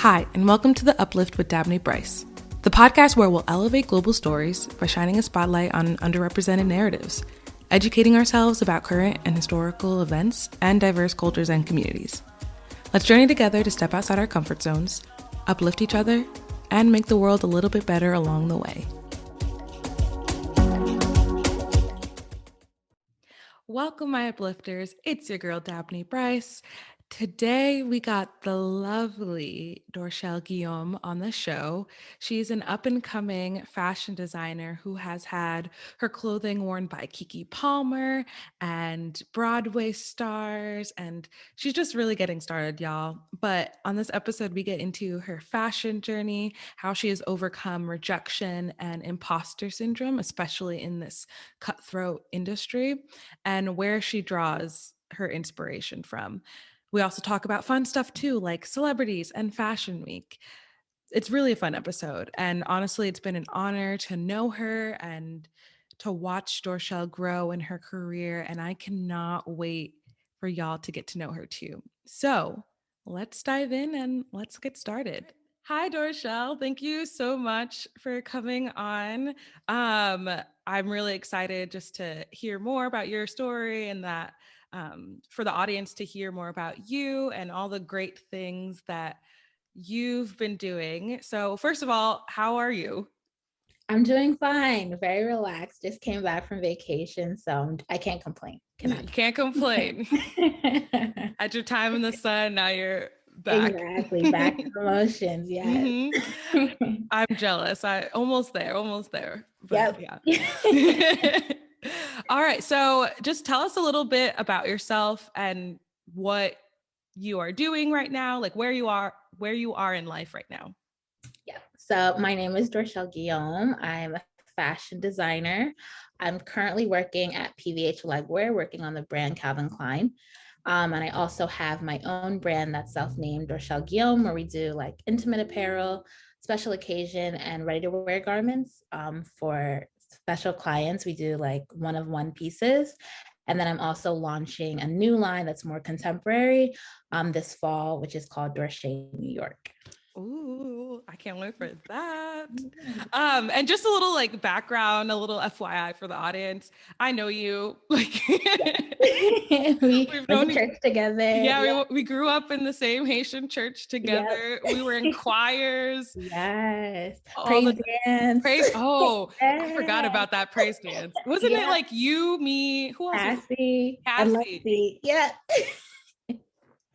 Hi, and welcome to the Uplift with Dabney Brice, the podcast where we'll elevate global stories by shining a spotlight on underrepresented narratives, educating ourselves about current and historical events and diverse cultures and communities. Let's journey together to step outside our comfort zones, uplift each other, and make the world a little bit better along the way. Welcome, my uplifters. It's your girl, Dabney Brice. Today, we got the lovely Dorshelle Guillaume on the show. She's an up-and-coming fashion designer who has had her clothing worn by Keke Palmer and Broadway stars, and she's just really getting started, y'all. But on this episode, we get into her fashion journey, how she has overcome rejection and imposter syndrome, especially in this cutthroat industry, and where she draws her inspiration from. We also talk about fun stuff too, like celebrities and Fashion Week. It's really a fun episode. And honestly, it's been an honor to know her and to watch Dorshelle grow in her career. And I cannot wait for y'all to get to know her too. So let's dive in and let's get started. Hi, Dorshelle. Thank you so much for coming on. I'm really excited just to hear more about your story and that for the audience to hear more about you and all the great things that you've been doing. So first of all, how are you? I'm doing fine, very relaxed. Just came back from vacation, so I can't complain. You can't complain. Had your time in the sun, now you're back. Exactly, back to promotions, yes. Mm-hmm. I'm jealous. I almost there. But yep. Yeah. All right. So just tell us a little bit about yourself and what you are doing right now, like where you are in life right now. Yeah. So my name is Dorshelle Guillaume. I'm a fashion designer. I'm currently working at PVH Legwear, working on the brand Calvin Klein. And I also have my own brand that's self-named Dorshelle Guillaume, where we do like intimate apparel, special occasion, and ready-to-wear garments for special clients. We do like one-of-one pieces. And then I'm also launching a new line that's more contemporary this fall, which is called Dorshelle New York. Ooh, I can't wait for that. And just a little like background, a little FYI for the audience. I know you. Like we went to church together. Yeah, we grew up in the same Haitian church together. Yep. We were in choirs. Yes. Praise dance. Oh, I forgot about that praise dance. Wasn't it like you, me, who else? Cassie. Cassie. Yeah.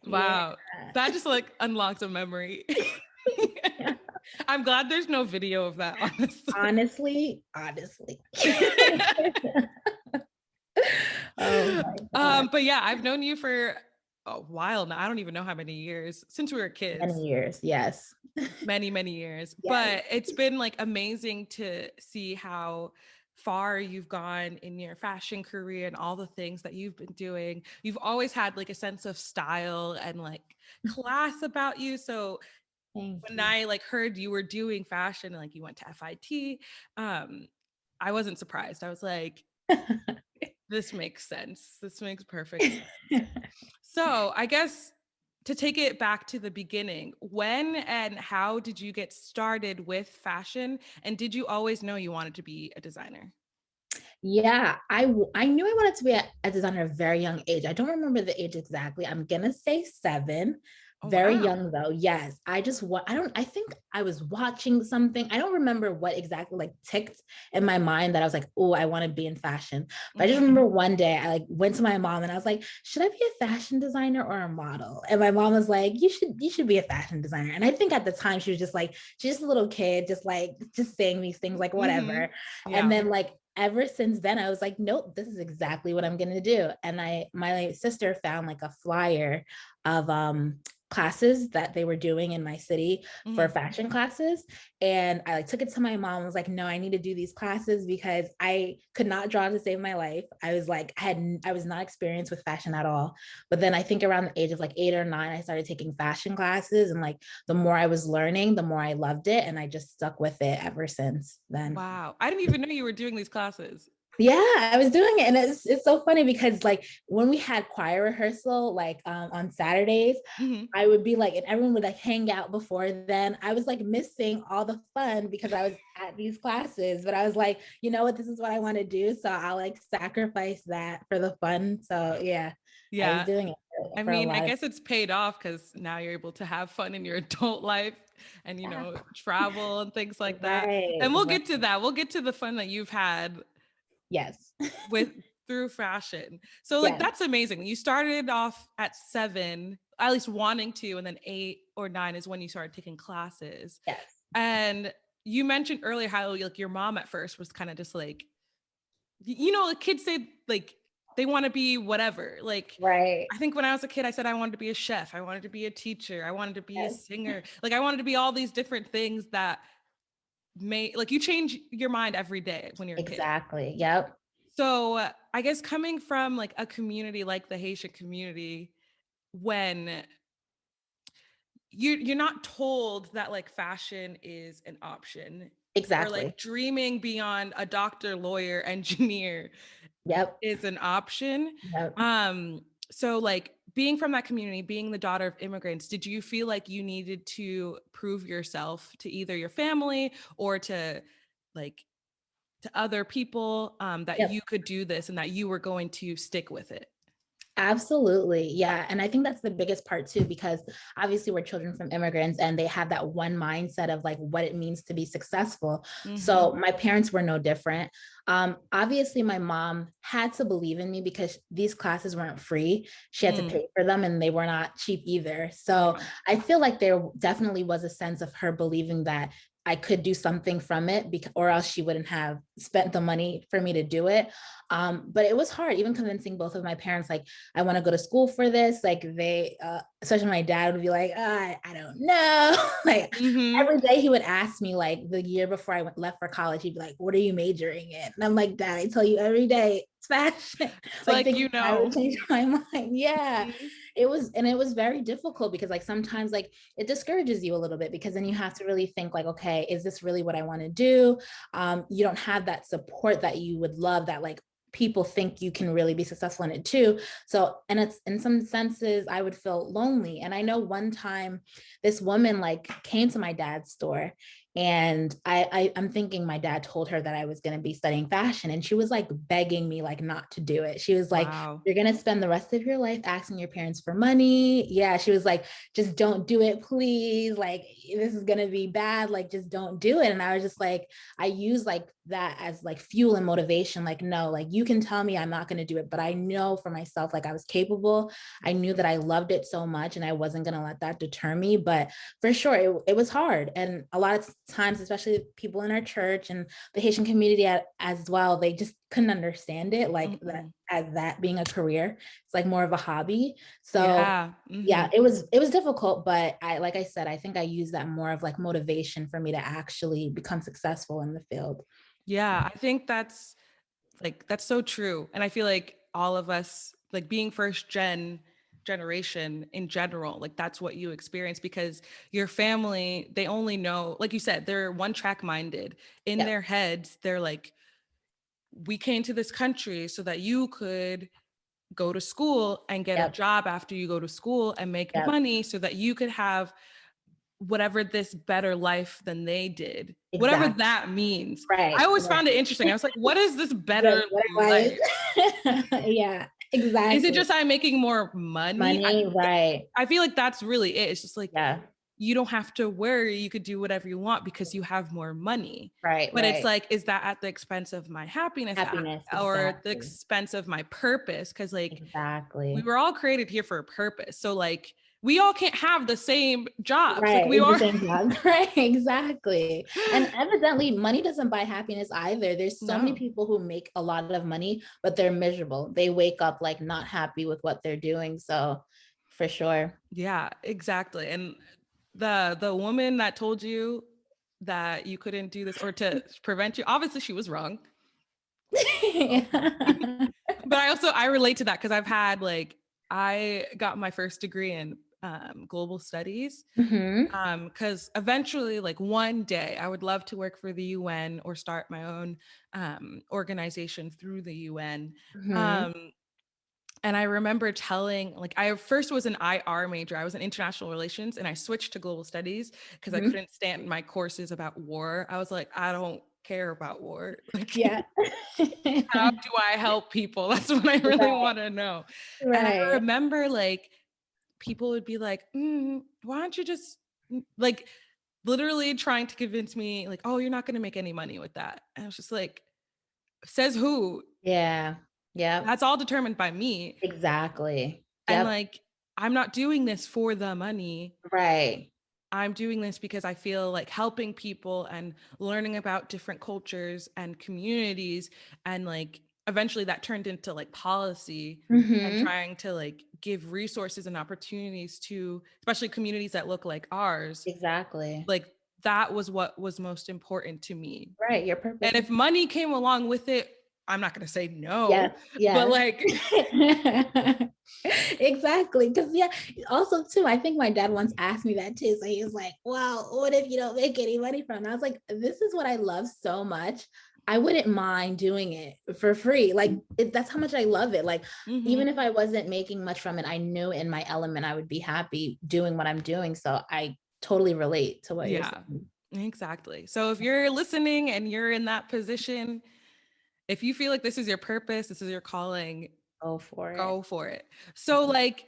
Wow. Yeah. That just like unlocked a memory. I'm glad there's no video of that, honestly. Honestly. Oh my God. But yeah, I've known you for a while now. I don't even know how many years, since we were kids. Many years, yes. Many years. Yes. But it's been like amazing to see how far you've gone in your fashion career and all the things that you've been doing. You've always had like a sense of style and like class about you. So when I like heard you were doing fashion, like you went to FIT, I wasn't surprised. I was like, this makes sense. This makes perfect sense. So I guess to take it back to the beginning, when and how did you get started with fashion? And did you always know you wanted to be a designer? Yeah, I knew I wanted to be a designer at a very young age. I don't remember the age exactly. I'm going to say 7. Very young though. Yes. I think I was watching something. I don't remember what exactly like ticked in my mind that I was like, oh, I want to be in fashion. But I just remember one day I like went to my mom and I was like, should I be a fashion designer or a model? And my mom was like, you should be a fashion designer. And I think at the time she was just like, she's just a little kid, just saying these things, like whatever. Yeah. And then like ever since then, I was like, nope, this is exactly what I'm going to do. And my sister found like a flyer of classes that they were doing in my city for fashion classes. And I like took it to my mom and was like, no, I need to do these classes because I could not draw to save my life. I was like, I was not experienced with fashion at all. But then I think around the age of like 8 or 9, I started taking fashion classes. And like, the more I was learning, the more I loved it. And I just stuck with it ever since then. Wow. I didn't even know you were doing these classes. Yeah, I was doing it. And it's so funny because like when we had choir rehearsal, like on Saturdays, Mhm. I would be like, and everyone would like hang out before then. I was like missing all the fun because I was at these classes, but I was like, you know what, this is what I want to do. So I'll like sacrifice that for the fun. So yeah, I was Yeah. doing it I for a mean, I lot of guess it's paid off because now you're able to have fun in your adult life and, yeah. travel and things like that. Right, And we'll right. get to that. We'll get to the fun that you've had Yes. with through fashion. So like Yes. that's amazing. You started off at 7, at least wanting to, and then 8 or 9 is when you started taking classes. Yes. And you mentioned earlier how like your mom at first was kind of just like, like kids say like they want to be whatever. Like Right. I think when I was a kid, I said I wanted to be a chef, I wanted to be a teacher, I wanted to be a Yes. singer. Like I wanted to be all these different things that may like you change your mind every day when you're a kid. Exactly. Yep. So I guess coming from like a community like the Haitian community, when you're not told that like fashion is an option or Exactly. like dreaming beyond a doctor, lawyer, engineer Yep. is an option. Yep. So like being from that community, being the daughter of immigrants, did you feel like you needed to prove yourself to either your family or to like to other people that Yep. you could do this and that you were going to stick with it? Absolutely. Yeah. And I think that's the biggest part too, because obviously we're children from immigrants and they have that one mindset of like what it means to be successful. Mm-hmm. So my parents were no different. Obviously, my mom had to believe in me because these classes weren't free. She had to Mm, pay for them and they were not cheap either. So yeah. I feel like there definitely was a sense of her believing that I could do something from it because, or else she wouldn't have spent the money for me to do it. But it was hard, even convincing both of my parents, like, I want to go to school for this. Like especially my dad would be like, I don't know. Like Mm-hmm. every day he would ask me, like the year before left for college, he'd be like, what are you majoring in? And I'm like, Dad, I tell you every day it's fashion. It's Like like, thinking I would change my mind. Yeah. Mhm. And it was very difficult because like sometimes like it discourages you a little bit because then you have to really think like, okay, is this really what I want to do? You don't have that support that you would love, that like people think you can really be successful in it too. So, and it's in some senses, I would feel lonely. And I know one time this woman like came to my dad's store and I'm thinking my dad told her that I was going to be studying fashion. And she was like begging me like not to do it. She was like, Wow. you're going to spend the rest of your life asking your parents for money. Yeah. She was like, just don't do it, please. Like, this is going to be bad. Like, just don't do it. And I was just like, I use like that as like fuel and motivation. Like, no, like you can tell me I'm not going to do it, but I know for myself, like I was capable. I knew that I loved it so much and I wasn't going to let that deter me. But for sure, it was hard. And a lot of times, especially people in our church and the Haitian community as well, they just couldn't understand it like that, Mm-mm. as that being a career. It's like more of a hobby. So Yeah. yeah, Mm-hmm. it was difficult, but I, like I said, I think I use that more of like motivation for me to actually become successful in the field. Yeah. I think that's so true. And I feel like all of us, like being generation in general, like that's what you experience because your family, they only know, like you said, they're one track minded. In Yep. their heads, they're like, we came to this country so that you could go to school and get a Yep. job after you go to school and make Yep. money so that you could have whatever this better life than they did, whatever Exactly. that means. I Right. always Right. found it interesting. I was like, what is this Right. better What life? am I? Yeah, Is it exactly. just I'm making more money? Money, right. I feel like that's really it. It's just like Yeah. you don't have to worry. You could do whatever you want because you have more money. Right, But it's right. like, is that at the expense of my happiness Happiness, or the exactly. expense of my purpose? Because like we Exactly. were all created here for a purpose. So like we all can't have the same jobs. Like Right. we It's the are. same job. Right. Exactly. And evidently, money doesn't buy happiness either. There's so many No. people who make a lot of money, but they're miserable. They wake up like not happy with what they're doing. So for sure. Yeah, exactly. And the woman that told you that you couldn't do this or to prevent you, obviously she was wrong. Yeah. But I relate to that because I've had like I got my first degree in global studies. Mm-hmm. Because eventually, like one day, I would love to work for the UN or start my own organization through the UN. Mm-hmm. Um, and I remember telling, like, I first was an IR major. I was in international relations, and I switched to global studies because I Mm-hmm. couldn't stand my courses about war. I was like, I don't care about war. Like, Yeah. how do I help people? That's what I really Right. want to know. And I Right. remember, like, people would be like, why don't you just like literally trying to convince me, like, oh, you're not going to make any money with that. And I was just like, says who? Yeah. Yep. That's all determined by me. Exactly. And Yep. like, I'm not doing this for the money. Right. I'm doing this because I feel like helping people and learning about different cultures and communities. And like, eventually that turned into like policy and Mm-hmm. trying to like give resources and opportunities to especially communities that look like ours. Exactly. Like, that was what was most important to me. Right. Your purpose And is if money came along with it, I'm not going to say no, yes. but Yes. like, Exactly. Because yeah, also too, I think my dad once asked me that too. So he was like, well, what if you don't make any money from it? And I was like, this is what I love so much. I wouldn't mind doing it for free. Like that's how much I love it. Like even mhm. if I wasn't making much from it, I knew in my element I would be happy doing what I'm doing. So I totally relate to what you're Yeah, saying. exactly. So if you're listening and you're in that position, if you feel like this is your purpose, this is your calling, Go for it. go for it. So like,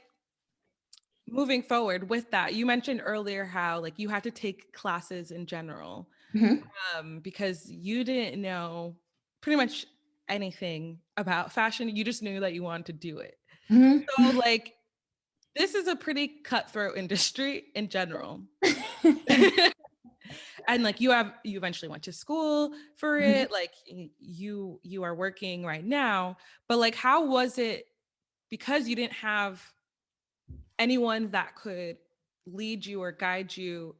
moving forward with that, you mentioned earlier how like you had to take classes in general, Mhm. because you didn't know pretty much anything about fashion. You just knew that you wanted to do it. Mhm. So like, this is a pretty cutthroat industry in general. And like, you eventually went to school for Mhm. it, like you are working right now, but like, how was it, because you didn't have anyone that could lead you or guide you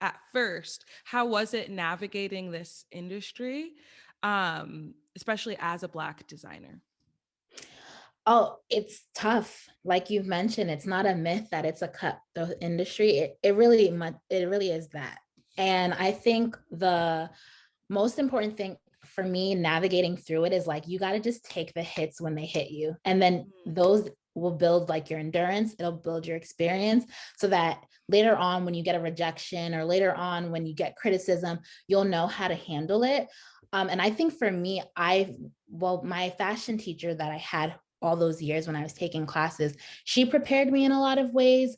at first, how was it navigating this industry, especially as a Black designer? Oh, it's tough. Like you've mentioned, it's not a myth that it's a cutthroat industry. It really is that. And I think the most important thing for me navigating through it is like you got to just take the hits when they hit you. And then Mm, those will build like your endurance, it'll build your experience so that later on when you get a rejection or later on when you get criticism, you'll know how to handle it. And I think for me, my fashion teacher that I had all those years when I was taking classes, she prepared me in a lot of ways.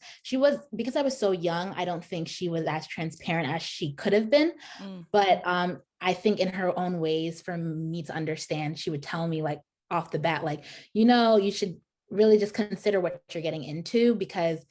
Because I was so young, I don't think she was as transparent as she could have been. mm, But I think in her own ways, for me to understand, she would tell me like off the bat, like, you should really just consider what you're getting into because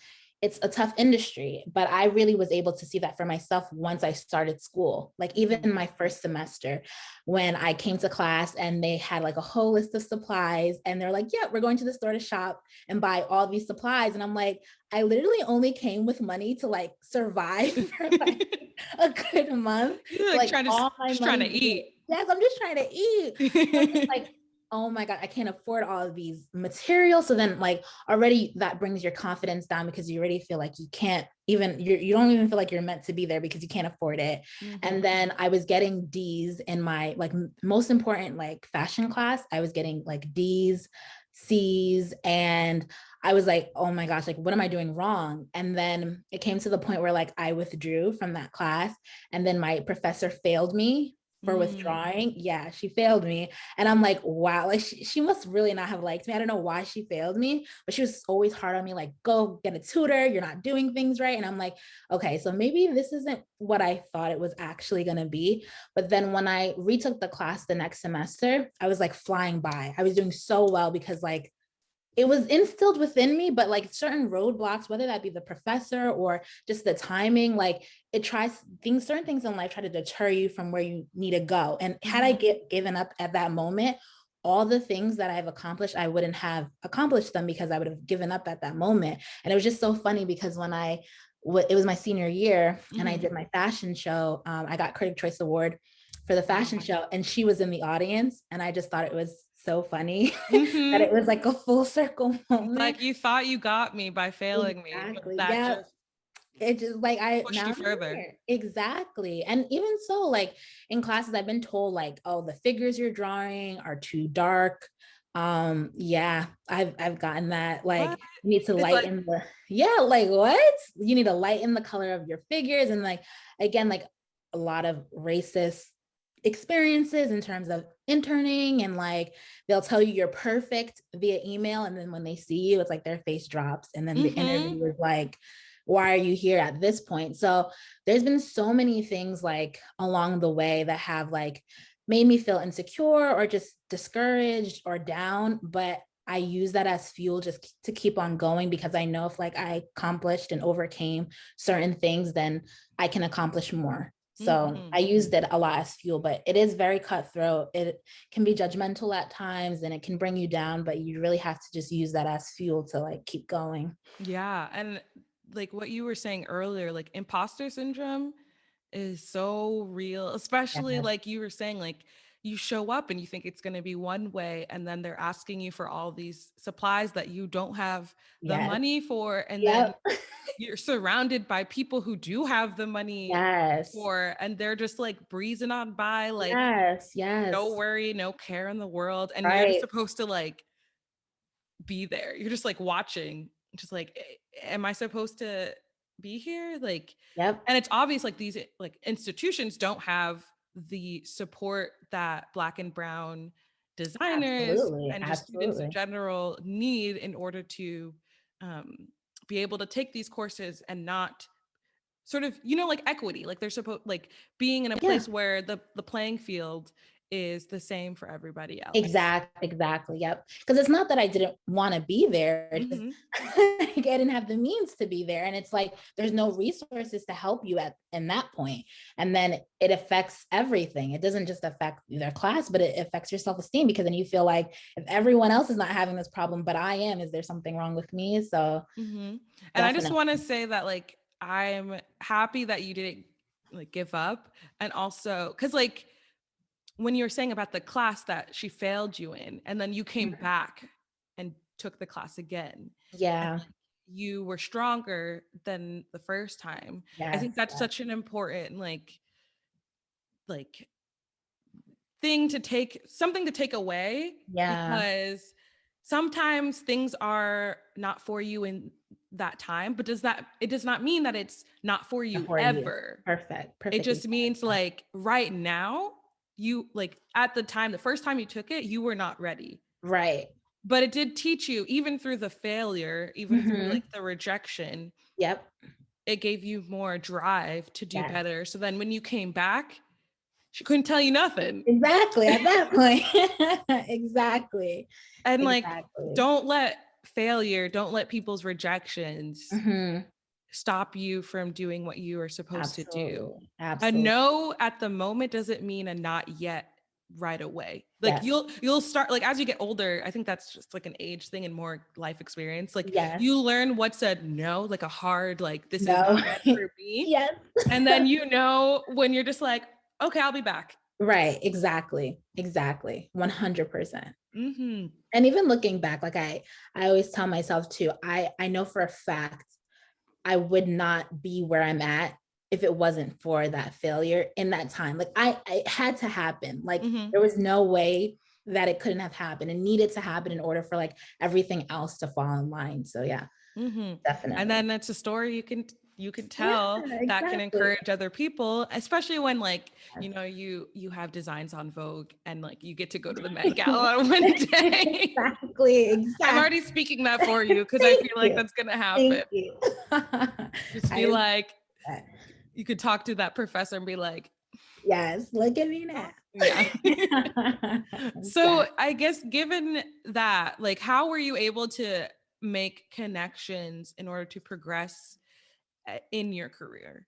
it's a tough industry. But I really was able to see that for myself once I started school. Like even mm. in my first semester, when I came to class and they had like a whole list of supplies and they're like, yeah, we're going to the store to shop and buy all these supplies. And I'm like, I literally only came with money to like survive for like a good month. You're So like, like trying to all my just trying to money, eat. yes, I'm just trying to eat. So I'm just like, oh my God, I can't afford all of these materials. So then like already that brings your confidence down because you already feel like you can't even, you don't even feel like you're meant to be there because you can't afford it. And Mhm. then I was getting D's in my like most important like fashion class. I was getting like D's, C's, and I was like, oh my gosh, like, what am I doing wrong? And then it came to the point where like I withdrew from that class. And then my professor failed me for Mm. withdrawing. Yeah, she failed me. And I'm like, wow, like she must really not have liked me. I don't know why she failed me, but she was always hard on me, like, go get a tutor. You're not doing things right. And I'm like, okay, so maybe this isn't what I thought it was actually going to be. But then when I retook the class the next semester, I was like flying by. I was doing so well because like it was instilled within me, but like certain roadblocks, whether that be the professor or just the timing, like certain things in life try to deter you from where you need to go. And had I Mhm. given up at that moment, all the things that I've accomplished, I wouldn't have accomplished them because I would have given up at that moment. And it was just so funny because it was my senior year and I Mhm. did my fashion show. I got Critic Choice Award for the fashion Wow. show and she was in the audience and I just thought it was so funny that Mm-hmm. it was like a full circle moment. Like you thought you got me by failing me, but Exactly. that Yeah. just It just like I pushed now you I'm further. here. Exactly. And even so, like in classes, I've been told like, oh, the figures you're drawing are too dark. Yeah, I've gotten that. What? Like you need to It's like, lighten the yeah, like what? You need to lighten the color of your figures. And like again, like a lot of racist experiences in terms of interning and like they'll tell you you're perfect via email. And then when they see you, it's like their face drops. And then the mm-hmm. interviewer is like, why are you here at this point? So there's been so many things like along the way that have like made me feel insecure or just discouraged or down, but I use that as fuel just to keep on going because I know if like I accomplished and overcame certain things, then I can accomplish more. So Mm-hmm. I used it a lot as fuel, but it is very cutthroat. It can be judgmental at times and it can bring you down, but you really have to just use that as fuel to like keep going. Yeah. And like what you were saying earlier, like imposter syndrome is so real, especially Yes, like you were saying, like you show up and you think it's going to be one way, and then they're asking you for all these supplies that you don't have the yes, money for. And then yep, you're surrounded by people who do have the money yes, for, and they're just like breezing on by, like yes, no yes, worry, no care in the world. And you're just right, supposed to like be there. You're just like watching, just like, am I supposed to be here? Like, yep, and it's obvious like these like institutions don't have the support that Black and brown designers absolutely, and just students in absolutely, general need in order to um, be able to take these courses and not sort of, like equity, like they're supposed, like being in a yeah. place where the playing field is the same for everybody else. Exactly. Yep. Because it's not that I didn't want to be there. It's just Hmm. I didn't have the means to be there. And it's like there's no resources to help you at in that point. And then it affects everything. It doesn't just affect their class, but it affects your self-esteem because then you feel like if everyone else is not having this problem, but I am, is there something wrong with me? So Hmm. And I just definitely. want to say that like I'm happy that you didn't like give up, and also because like when you were saying about the class that she failed you in, and then you came back and took the class again, and Yeah. like you were stronger than the first time. I Yes. think that's such an important like thing to take, something to take away, Yeah. because sometimes things are not for you in that time, but it does not mean that it's not for you For you. ever. Perfect. It Perfectly just said. means like right now, you like at the time, the first time you took it, you were not ready. Right. But it did teach you, even through the failure, even through like Mm-hmm. the rejection, Yep. it gave you more drive to do Yes. better. So then when you came back, she couldn't tell you nothing. Exactly. At that point. Exactly. And like, Exactly. don't let people's rejections Hmm. stop you from doing what you are supposed to do. Absolutely. A Absolutely. no at the moment doesn't mean a not yet right away. Like Yes. you'll start, like as you get older, I think that's just like an age thing and more life experience. Like Yes. you learn what's a no, like a hard, like this is No. not meant for me. Yes. And then when you're just like, okay, I'll be back. Right. Exactly. Exactly. 100%. Hmm. And even looking back, like I always tell myself too, I know for a fact I would not be where I'm at if it wasn't for that failure in that time. Like it had to happen. Like Hmm. there was no way that it couldn't have happened. It needed to happen in order for like everything else to fall in line. So yeah, Hmm. And definitely. then it's a story you can Yeah, tell that can exactly. encourage other people, especially when like you have designs on Vogue and like you get to go to the Met Gala one day. Exactly. I'm Exactly. already speaking that for you because I Thank feel like you. that's gonna happen. Thank you. Just be I like, you could talk to that professor and be like, yes, look at me now. yeah. So Exactly. I guess given that, like, how were you able to make connections in order to progress in your career?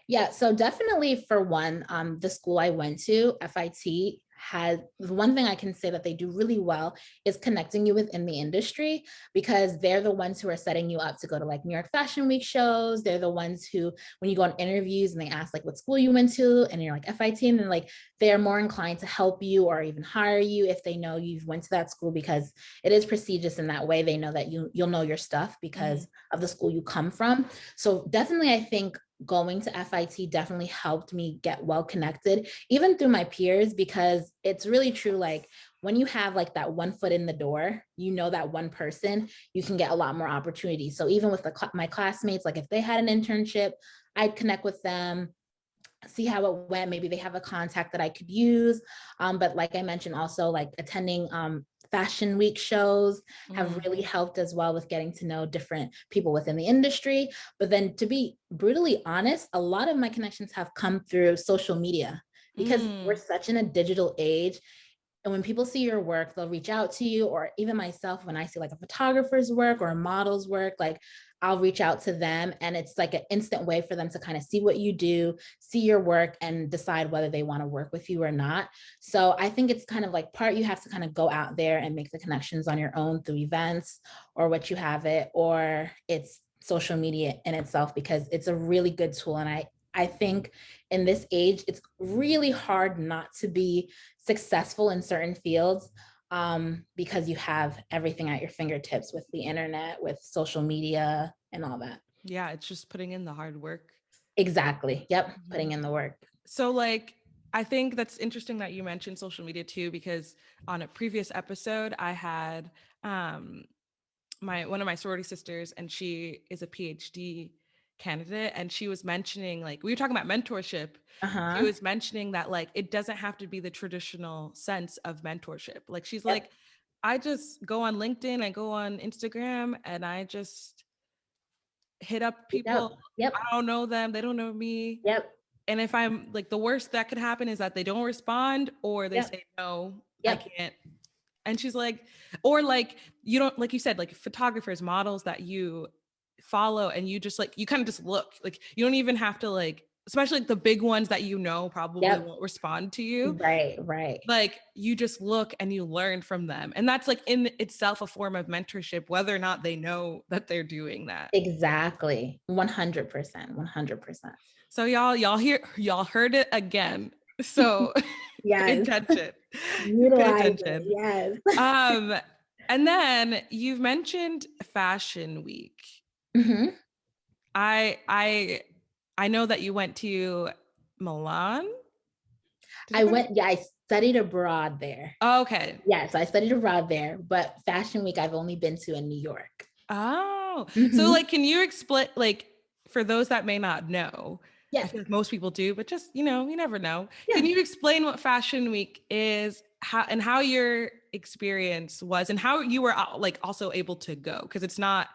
Yeah, so definitely for one, the school I went to, FIT, had the one thing I can say that they do really well is connecting you within the industry, because they're the ones who are setting you up to go to like New York Fashion Week shows. They're the ones who, when you go on interviews and they ask like what school you went to, and you're like FIT, and then like they're more inclined to help you or even hire you if they know you've went to that school, because it is prestigious in that way. They know that you'll know your stuff because of the school you come from. So definitely, I think going to FIT definitely helped me get well connected, even through my peers, because it's really true. Like when you have like that one foot in the door, you know, that one person, you can get a lot more opportunities. So even with my classmates, like if they had an internship, I'd connect with them, see how it went. Maybe they have a contact that I could use. But like I mentioned, also like attending fashion week shows have really helped as well with getting to know different people within the industry. But then to be brutally honest, a lot of my connections have come through social media, because we're such in a digital age. And when people see your work, they'll reach out to you, or even myself, when I see like a photographer's work or a model's work, like I'll reach out to them, and it's like an instant way for them to kind of see what you do, see your work, and decide whether they want to work with you or not. So I think it's kind of like part you have to kind of go out there and make the connections on your own through events or what you have it, or it's social media in itself, because it's a really good tool. And I think in this age, it's really hard not to be successful in certain fields, because you have everything at your fingertips with the internet, with social media and all that. Yeah, it's just putting in the hard work. Exactly. Yep. Putting in the work. So like, I think that's interesting that you mentioned social media too, because on a previous episode, I had one of my sorority sisters, and she is a PhD candidate, and she was mentioning, like, we were talking about mentorship. She was mentioning that like it doesn't have to be the traditional sense of mentorship. Like she's like, I just go on LinkedIn, I go on Instagram, and I just hit up Yep. people. Yep. I don't know them, they don't know me. Yep. And if I'm like, the worst that could happen is that they don't respond, or they Yep. say no, I Yep. can't. And she's like, or like, you don't, like you said, like photographers, models that you follow, and you just like, you kind of just look, like you don't even have to like, especially like the big ones that you know probably Yep. won't respond to you. Right. Right. Like you just look and you learn from them. And that's like in itself a form of mentorship, whether or not they know that they're doing that. Exactly. 100%. 100%. So y'all heard it again. So pay Yes. attention. Pay Utilize it. attention. Yes. Um, and then you've mentioned Fashion Week. Mm-hmm. I know that you went to Milan. Did I you go to? went, yeah, I studied abroad there. Oh, okay. Yeah, so I studied abroad there, but Fashion Week I've only been to in New York. Oh, so Mm-hmm. like, can you explain, like, for those that may not know, I Yes. feel like most people do, but just, you never know. Can Yeah. you explain what Fashion Week is, how your experience was, and how you were like also able to go? Because it's not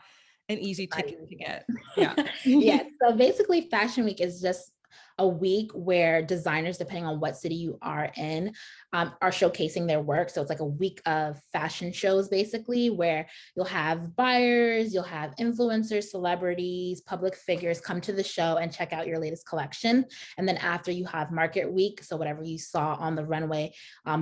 an easy Not ticket even to get. Yeah. yet. Yes. So basically, Fashion Week is just a week where designers, depending on what city you are in, are showcasing their work. So it's like a week of fashion shows, basically, where you'll have buyers, you'll have influencers, celebrities, public figures come to the show and check out your latest collection. And then after, you have market week. So whatever you saw on the runway,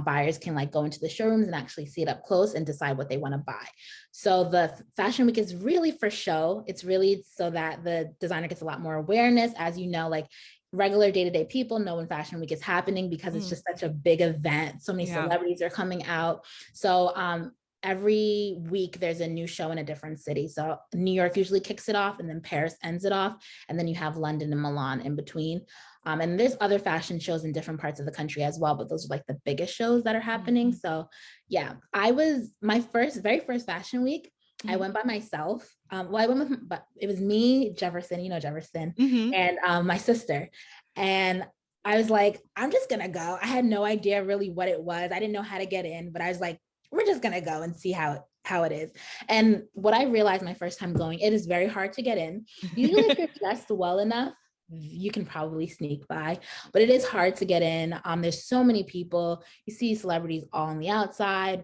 buyers can like go into the showrooms and actually see it up close and decide what they want to buy. So the Fashion Week is really for show. It's really so that the designer gets a lot more awareness. As you know, like regular day-to-day people know when Fashion Week is happening, because it's just such a big event. So many Yeah. celebrities are coming out. So every week there's a new show in a different city. So New York usually kicks it off, and then Paris ends it off, and then you have London and Milan in between. And there's other fashion shows in different parts of the country as well, but those are like the biggest shows that are happening. So yeah, I was my very first Fashion Week. I went by myself. Well, I went with, but it was me, Jefferson, Jefferson, and my sister. And I was like, I'm just gonna go. I had no idea really what it was. I didn't know how to get in, but I was like, we're just gonna go and see how it is. And what I realized my first time going, it is very hard to get in. Usually, if you're dressed well enough, you can probably sneak by, but it is hard to get in. There's so many people. You see celebrities all on the outside.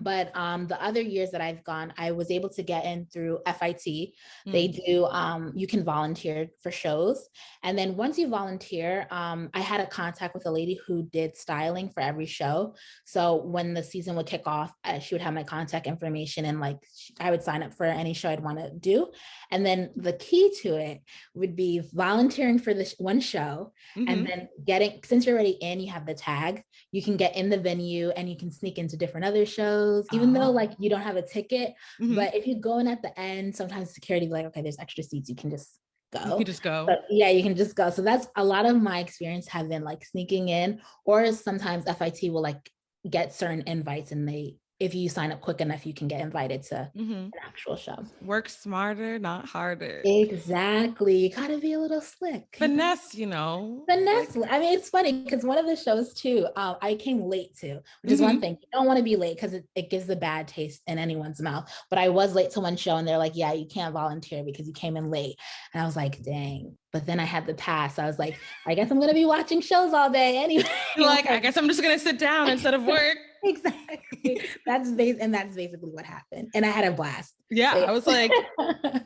But the other years that I've gone, I was able to get in through FIT. They Mm. do, you can volunteer for shows. And then once you volunteer, I had a contact with a lady who did styling for every show. So when the season would kick off, she would have my contact information and like I would sign up for any show I'd want to do. And then the key to it would be volunteering for this one show and Mm-hmm. then getting, since you're already in, you have the tag, you can get in the venue and you can sneak into different other shows, even though Oh. like you don't have a ticket. Mm-hmm. But if you go in at the end, sometimes security be like, okay, there's extra seats, you can just You could go. just go. But yeah, you can just go. So that's a lot of my experience have been like sneaking in, or sometimes FIT will like get certain invites and they, if you sign up quick enough, you can get invited to an Mm-hmm. actual show. Work smarter, not harder. Exactly. You gotta be a little slick. Finesse, you know. Like, Vanessa, I mean, it's funny because one of the shows too, I came late to, which is one mm-hmm. thing. You don't want to be late because it gives the bad taste in anyone's mouth. But I was late to one show and they're like, yeah, you can't volunteer because you came in late. And I was like, dang. But then I had the pass. I was like, I guess I'm going to be watching shows all day anyway. You're like, I guess I'm just gonna sit down instead of work. Exactly. That's basically what happened. And I had a blast. Yeah, So, I was like, yeah.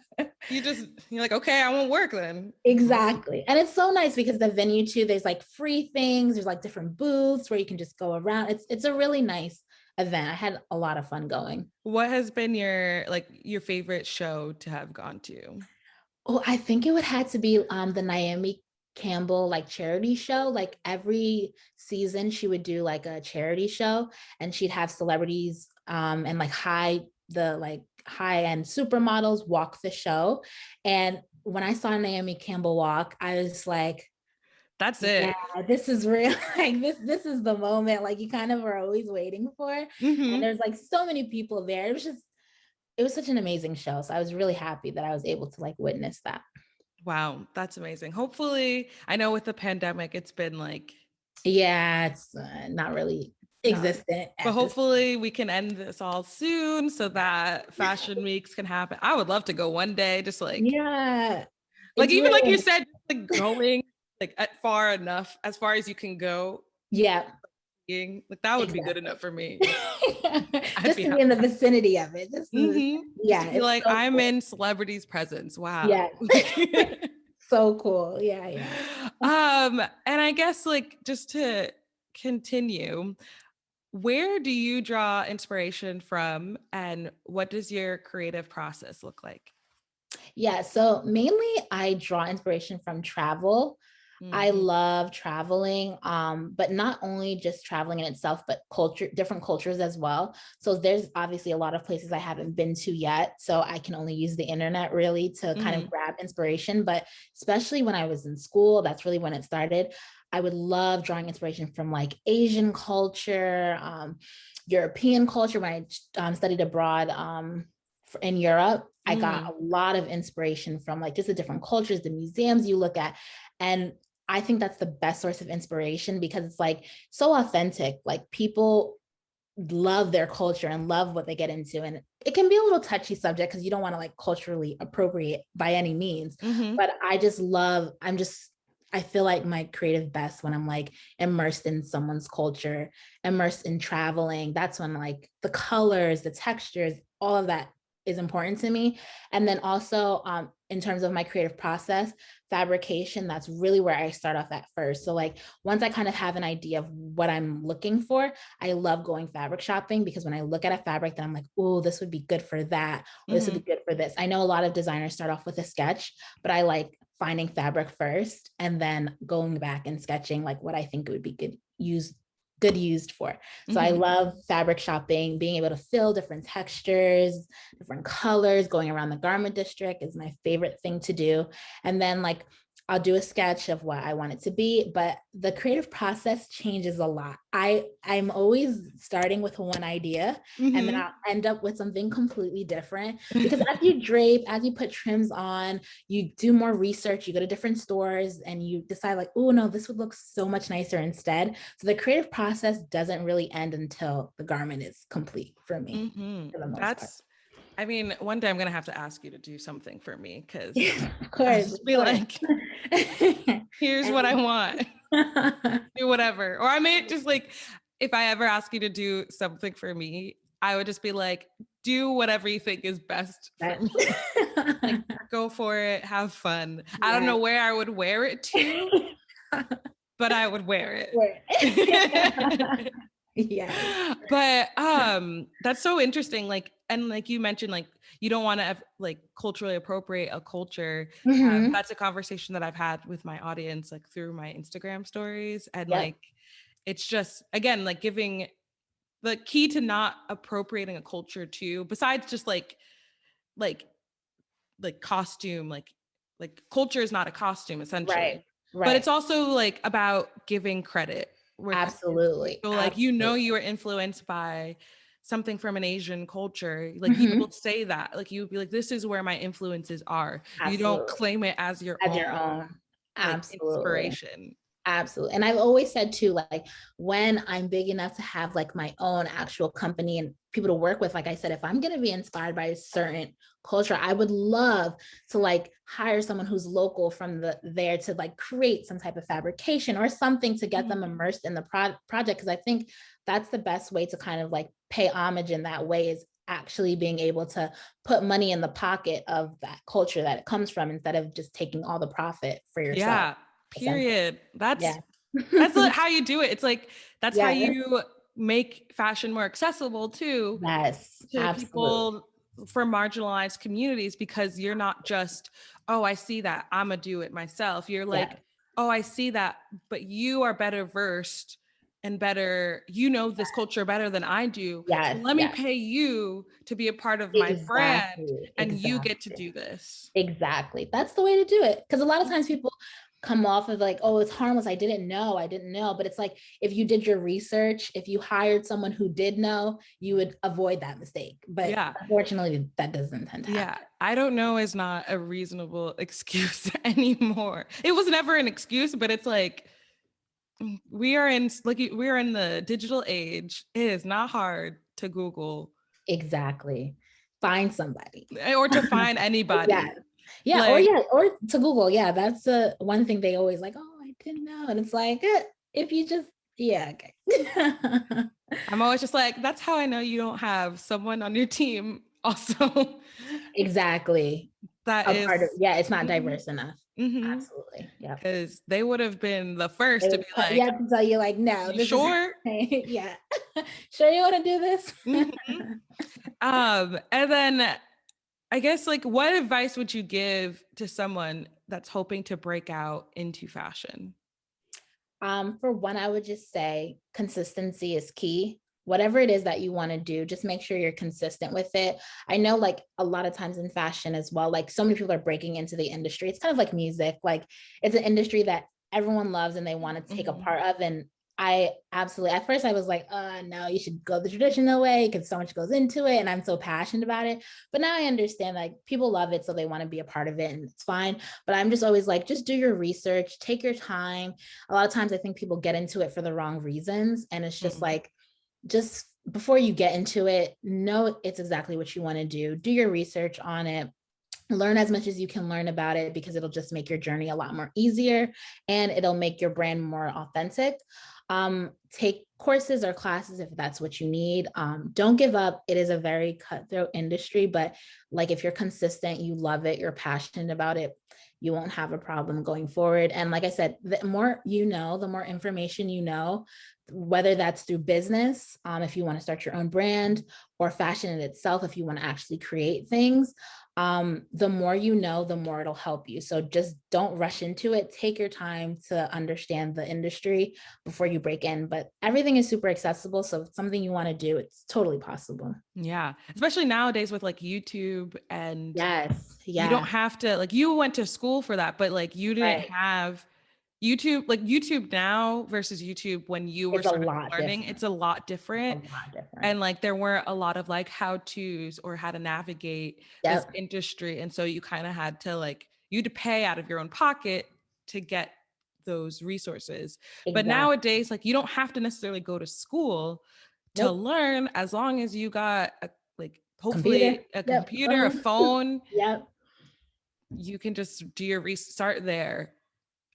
you're like, okay, I won't work then. Exactly. And it's so nice because the venue too, there's like free things, there's like different booths where you can just go around. It's a really nice event. I had a lot of fun going. What has been your favorite show to have gone to? Oh, I think it would have to be the Naomi Campbell like charity show. Like every season she would do like a charity show and she'd have celebrities and like high end supermodels walk the show. And when I saw Naomi Campbell walk, I was like, That's yeah, it. this is real. Like this is the moment like you kind of are always waiting for. And Mm-hmm. there's like so many people there. It was such an amazing show. So I was really happy that I was able to like witness that. Wow, that's amazing. Hopefully, I know with the pandemic, it's been like Yeah, it's not really not, existent but at this. hopefully we can end this all soon so that fashion weeks can happen. I would love to go one day, just Yeah, like it's even like you really, said, like going like far enough, as far as you can go. yeah, Like that would be good exactly. enough for me. I'd Just be to be happy. in the vicinity of it. Just to Yeah, be it's like, so I'm cool. in celebrities' presence. Wow. Yeah, so cool. Yeah, yeah. And I guess like just to continue, where do you draw inspiration from and what does your creative process look like? Yeah, so mainly I draw inspiration from travel. I Mm-hmm. love traveling, but not only just traveling in itself, but different cultures as well. So there's obviously a lot of places I haven't been to yet. So I can only use the internet really to kind Mm-hmm. of grab inspiration. But especially when I was in school, that's really when it started. I would love drawing inspiration from like Asian culture, European culture. When I studied abroad, in Europe, I got Mm-hmm. a lot of inspiration from like just the different cultures, the museums you look at. And I think that's the best source of inspiration because it's like so authentic. Like people love their culture and love what they get into. And it can be a little touchy subject because you don't want to like culturally appropriate by any means. Mm-hmm. But I feel like my creative best when I'm like immersed in someone's culture, immersed in traveling. That's when like the colors, the textures, all of that is important to me. And then also in terms of my creative process, fabrication, that's really where I start off at first. So like once I kind of have an idea of what I'm looking for, I love going fabric shopping because when I look at a fabric, then I'm like, oh, this would be good for that, or this would Mm-hmm. be good for this. I know a lot of designers start off with a sketch, but I like finding fabric first and then going back and sketching like what I think it would be good used for. So I Mm-hmm. love fabric shopping, being able to feel different textures, different colors, going around the garment district is my favorite thing to do. And then like I'll do a sketch of what I want it to be, but the creative process changes a lot. I'm always starting with one idea and then Mm-hmm. I'll end up with something completely different because as you drape, as you put trims on, you do more research, you go to different stores and you decide like, oh no, this would look so much nicer instead. So the creative process doesn't really end until the garment is complete for me, Mm-hmm. for the most part. That's, I mean, one day I'm gonna have to ask you to do something for me because Of I'll course, just of be course. like, here's what I want. Do whatever. Or I may just like, if I ever ask you to do something for me, I would just be like, do whatever you think is best for That, me. Like, go for it, have fun. I don't yes. know where I would wear it to, but I would wear it. Yes. But that's so interesting. Like, and like you mentioned, like you don't want to like culturally appropriate a culture. Hmm. That's a conversation that I've had with my audience, like through my Instagram stories. And Yep. like it's just again like giving the key to not appropriating a culture too, besides just like costume, like culture is not a costume Right. essentially, but Right. it's also like about giving credit where credit is due. Absolutely. So like Absolutely. you were influenced by something from an Asian culture, like you will Hmm. say that, like you would be like, this is where my influences are. You don't Absolutely. claim it as your As own your own. like Absolutely. inspiration. Absolutely. And I've always said too, like when I'm big enough to have like my own actual company and people to work with, like I said, if I'm going to be inspired by a certain culture, I would love to like hire someone who's local from there to like create some type of fabrication or something to get them Mhm. immersed in the project. Cause I think that's the best way to kind of like pay homage in that way is actually being able to put money in the pocket of that culture that it comes from instead of just taking all the profit for yourself, Yeah, essentially. period. Yeah. That's how you do it. It's like that's how Yes. you make fashion more accessible too Yes. to Absolutely. people for marginalized communities, because you're not just, oh, I see that, I'm gonna do it myself. You're Yeah. like, oh, I see that, but you are better versed and better, you know this culture better than I do. So Yes. let me Yes. pay you to be a part of my brand Exactly. and you get to Exactly. do this. Exactly. That's the way to do it. Because a lot of times people come off of like, oh, it's harmless. I didn't know. I didn't know. But it's like if you did your research, if you hired someone who did know, you would avoid that mistake. But Yeah. unfortunately, that doesn't tend to Yeah, happen. I don't know is not a reasonable excuse anymore. It was never an excuse, but it's like we are in the digital age. It is not hard to Google Exactly. Find somebody. or to find Yeah. anybody. Yeah. Or Like yeah. Or to Google. Yeah. That's the one thing they always like, oh, I didn't know. And it's like, if you just, yeah. Okay. I'm always just like, that's how I know you don't have someone on your team also Exactly. that A part of, is yeah, it's not mhm, diverse enough. mhm. Absolutely. Yep. Because they would have been the first They to would be tell, like, yeah, to tell you like, no, you this is sure? yeah. Sure you want to do this? Mhm. And then I guess like what advice would you give to someone that's hoping to break out into fashion? For one, I would just say consistency is key. Whatever it is that you want to do, just make sure you're consistent with it. I know, like, a lot of times in fashion as well, like, so many people are breaking into the industry. It's kind of like music, like, it's an industry that everyone loves and they want to take a Mhm. part of. And I absolutely, at first, I was like, no, you should go the traditional way because so much goes into it. And I'm so passionate about it. But now I understand, like, people love it, so they want to be a part of it, and it's fine. But I'm just always like, just do your research, take your time. A lot of times I think people get into it for the wrong reasons. And it's just Mhm. like, just before you get into it, know it's exactly what you want to do. Do your research on it. Learn as much as you can learn about it because it'll just make your journey a lot more easier and it'll make your brand more authentic. Take courses or classes if that's what you need. Don't give up. It is a very cutthroat industry, but like if you're consistent, you love it, you're passionate about it, you won't have a problem going forward. And like I said, the more you know, the more information you know, whether that's through business, if you want to start your own brand, or fashion in itself, if you want to actually create things, the more you know, the more it'll help you. So just don't rush into it. Take your time to understand the industry before you break in. But everything is super accessible. So if it's something you want to do, it's totally possible. Yeah, especially nowadays with like YouTube, and Yes. you don't Yeah. have to like you went to school for that, but like you didn't Right. have YouTube, like YouTube now versus YouTube when you were It's a sort of lot learning, different. it's a lot It's a different. lot different. And like there weren't a lot of like how to's or how to navigate this Yep. industry. And so you kind of had to like, you had to pay out of your own pocket to get those resources. But Exactly. nowadays, like you don't have to necessarily go to school to Nope. learn, as long as you got a, like Computer. hopefully a Yep. computer, a Phone. phone, Yep. you can just do your start there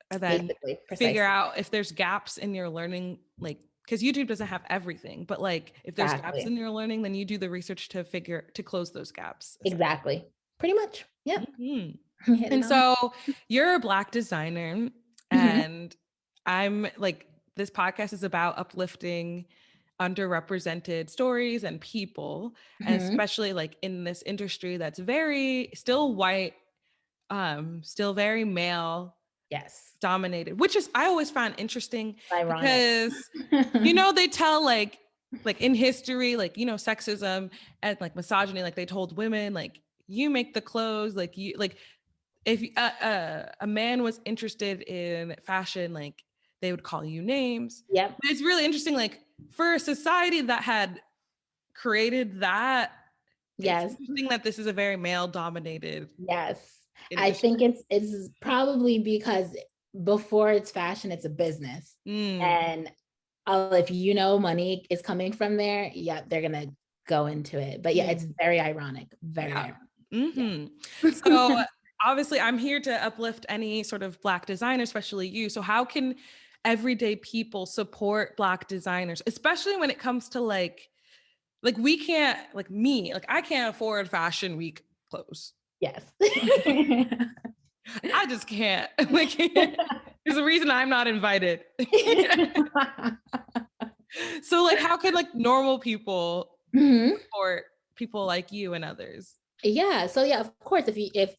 and then Basically. figure Precisely. out if there's gaps in your learning like because YouTube doesn't have everything, but like if there's gaps Exactly. in your learning, then you do the research to close those gaps. Exactly. Pretty much. Yep. Mhm. You hit it And on. so you're a Black designer, Mhm. and I'm like, this podcast is about uplifting underrepresented stories and people, and Mhm. especially like in this industry that's very still white, still very male Yes. dominated, which is I always found interesting Ironic. because they tell like in history, like sexism and like misogyny, like they told women like you make the clothes, like you like if a man was interested in fashion, like they would call you names. Yep. But it's really interesting, like for a society that had created that, it's Yes. interesting that this is a very male dominated Yes. I industry. think it's probably because before it's fashion, it's a business. Mm, And if money is coming from there, yeah, they're gonna go into it. But yeah, it's mm, very ironic. Very yeah. ironic. Hmm. So Yeah. obviously, I'm here to uplift any sort of Black designer, especially you. So how can everyday people support Black designers, especially when it comes to like we can't, like me, like I can't afford fashion week clothes. Yes. I just can't. Like there's a reason I'm not invited. So like how can like normal people Mhm. support people like you and others? Yeah. So yeah, of course, if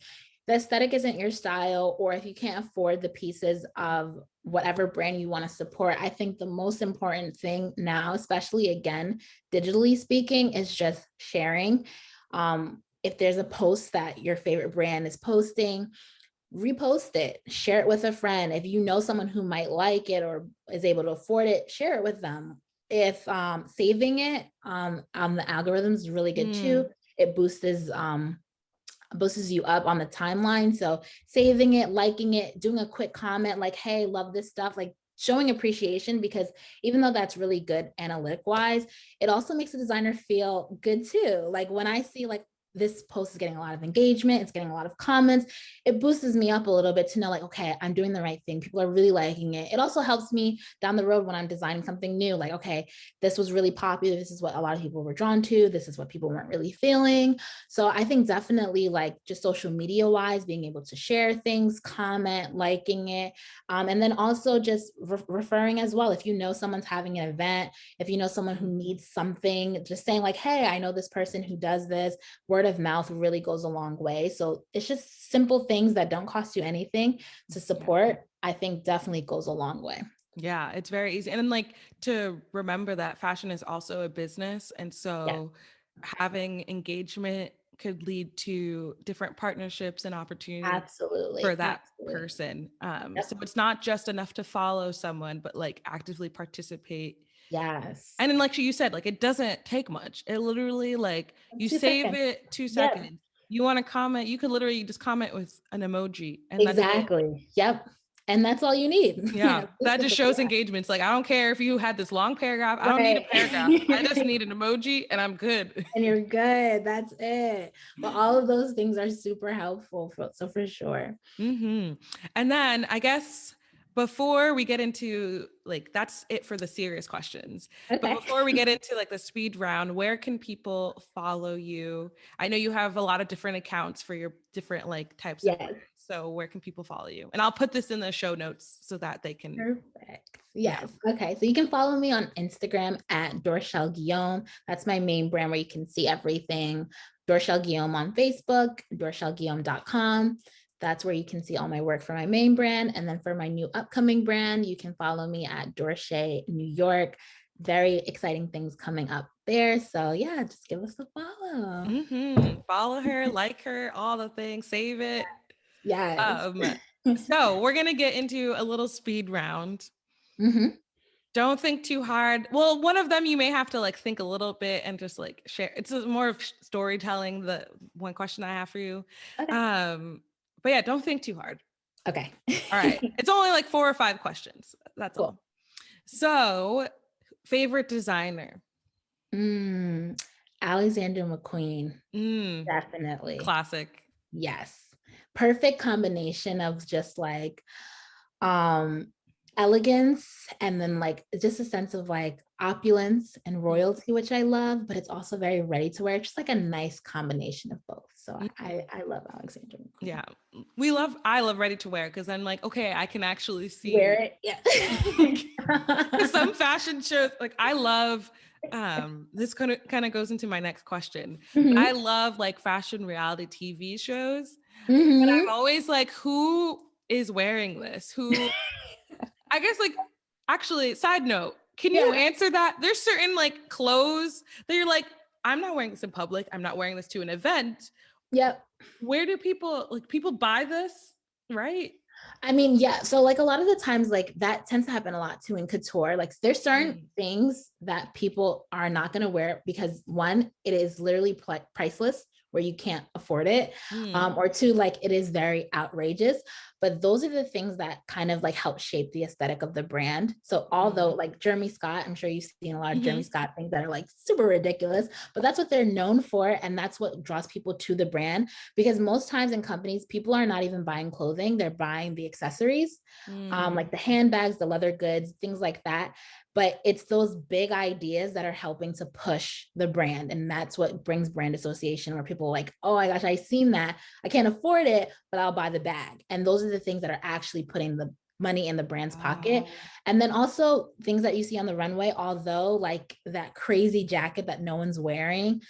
the aesthetic isn't your style, or if you can't afford the pieces of whatever brand you want to support, I think the most important thing now, especially again, digitally speaking, is just sharing. If there's a post that your favorite brand is posting, repost it, share it with a friend. If you know someone who might like it or is able to afford it, share it with them. If saving it on the algorithms is really good too. Mm, It boosts you up on the timeline. So saving it, liking it, doing a quick comment like, hey, love this stuff, like showing appreciation, because even though that's really good analytic wise, it also makes the designer feel good too. Like when I see like this post is getting a lot of engagement, it's getting a lot of comments, it boosts me up a little bit to know like, okay, I'm doing the right thing. People are really liking it. It also helps me down the road when I'm designing something new, like, okay, this was really popular. This is what a lot of people were drawn to. This is what people weren't really feeling. So I think definitely like just social media wise, being able to share things, comment, liking it, and then also just referring as well. If you know someone's having an event, if you know someone who needs something, just saying like, hey, I know this person who does this. Word of mouth really goes a long way. So it's just simple things that don't cost you anything to yeah. support. I think definitely goes a long way. Yeah, it's very easy. And then like to remember that fashion is also a business. And Yeah, so having engagement could lead to different partnerships and opportunities for absolutely. that Absolutely. person. So Yep. it's not just enough to follow someone, but like actively participate. Yes. And then like you said, like it doesn't take much. It literally like you 2 seconds. save it two Yep. seconds. You want to comment, you could literally just comment with an emoji and that's it. Exactly. Yep. And that's all you need. Yeah, Yeah. that just Simple. shows Yeah. engagements. Like, I don't care if you had this long paragraph. I don't need a Right. paragraph. I just need an emoji and I'm good. And you're good. That's it. But all of those things are super helpful. So for sure. Hmm. And then I guess before we get into like, that's it for the serious questions. But Okay. before we get into like the speed round, where can people follow you? I know you have a lot of different accounts for your different like types of brands. Yes. So where can people follow you? And I'll put this in the show notes so that they can, Perfect. yeah. Yes. Okay. So you can follow me on Instagram at Dorshelle Guillaume. That's my main brand where you can see everything. Dorshelle Guillaume on Facebook, DorshelleGuillaume.com. That's where you can see all my work for my main brand. And then for my new upcoming brand, you can follow me at Dorshelle New York. Very exciting things coming up there. So yeah, just give us a follow. Follow her, like her, all the things, save it. Yes. Um, so we're gonna get into a little speed round. Hmm. Don't think too hard. Well, one of them you may have to like think a little bit and just like share. It's more of storytelling. The one question I have for you. Okay. Um, but yeah, don't think too hard. Okay. All right. It's only like 4 or 5 questions. That's Cool. all. So, favorite designer? Mm, Alexander McQueen, Mm, definitely. classic. Yes. Perfect combination of just like um elegance and then like just a sense of like opulence and royalty, which I love, but it's also very ready to wear. It's just like a nice combination of both. So I love Alexander McQueen. Yeah. I love ready to wear because I'm like, okay, I can actually Wear see. it. Yeah. Some fashion shows, like I love this kind of goes into my next question. But I Mm-hmm. love like fashion reality TV shows. But Mm-hmm. I'm always like, who is wearing this? Who I guess like actually, side note, can you Yeah. answer that? There's certain like clothes that you're like, I'm not wearing this in public. I'm not wearing this to an event. Yep. Where do people buy this? Right? I mean, yeah. So like a lot of the times, like that tends to happen a lot too in couture. Like there's certain Mm, things that people are not going to wear because one, it is literally priceless where you can't afford it. mm, Or two, like it is very outrageous. But those are the things that kind of like help shape the aesthetic of the brand. So although mm, like Jeremy Scott, I'm sure you've seen a lot of Jeremy mhm, Scott things that are like super ridiculous, but that's what they're known for. And that's what draws people to the brand because most times in companies, people are not even buying clothing, they're buying the accessories, mm. like the handbags, the leather goods, things like that. But it's those big ideas that are helping to push the brand. And that's what brings brand association, where people are like, oh my gosh, I've seen that. I can't afford it, but I'll buy the bag. And those are the things that are actually putting the money in the brand's pocket. Oh. And then also things that you see on the runway, although like that crazy jacket that no one's wearing,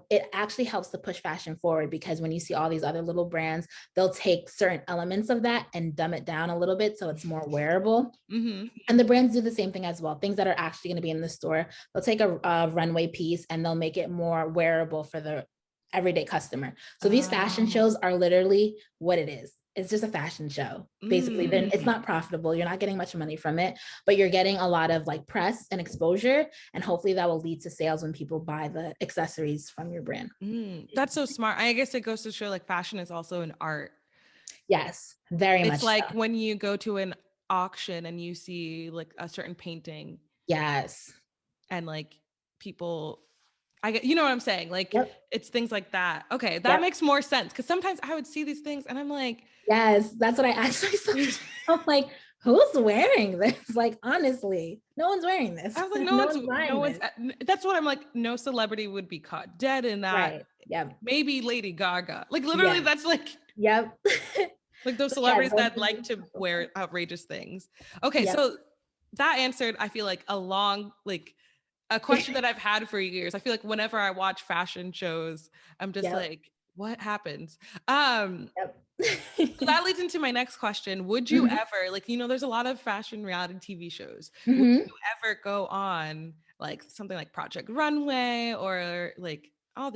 it actually helps to push fashion forward because when you see all these other little brands, they'll take certain elements of that and dumb it down a little bit so it's more wearable. Mhm. And the brands do the same thing as well. Things that are actually going to be in the store, they'll take a runway piece and they'll make it more wearable for the everyday customer. So these fashion Oh. shows are literally what it is. It's just a fashion show. Basically, then it's Mm. not profitable. You're not getting much money from it, but you're getting a lot of like press and exposure. And hopefully that will lead to sales when people buy the accessories from your brand. Mm. That's so smart. I guess it goes to show like fashion is also an art. Yes, very It's much so. like when you go to an auction and you see like a certain painting Yes. and like people I get, you know what I'm saying? Like Yep. it's things like that. Okay, that Yep. makes more sense because sometimes I would see these things and I'm like, Yes, that's what I asked myself. I'm like, who's wearing this? Like, honestly, no one's wearing this. I was like, No one's buying this. that's what I'm like, no celebrity would be caught dead in that. Right. Yep. Maybe Lady Gaga. Like literally Yeah. that's Yep. like those So yeah, celebrities those that are like the to people for wear it. outrageous things. Okay, Yep. so that answered, I feel like a long, like a question that I've had for years. I feel like whenever I watch fashion shows, I'm just Yep. like, what happens? Um, Yep. so that leads into my next question. Would you Mhm. ever, like, there's a lot of fashion reality TV shows. Would Mhm. you ever go on like something like Project Runway or like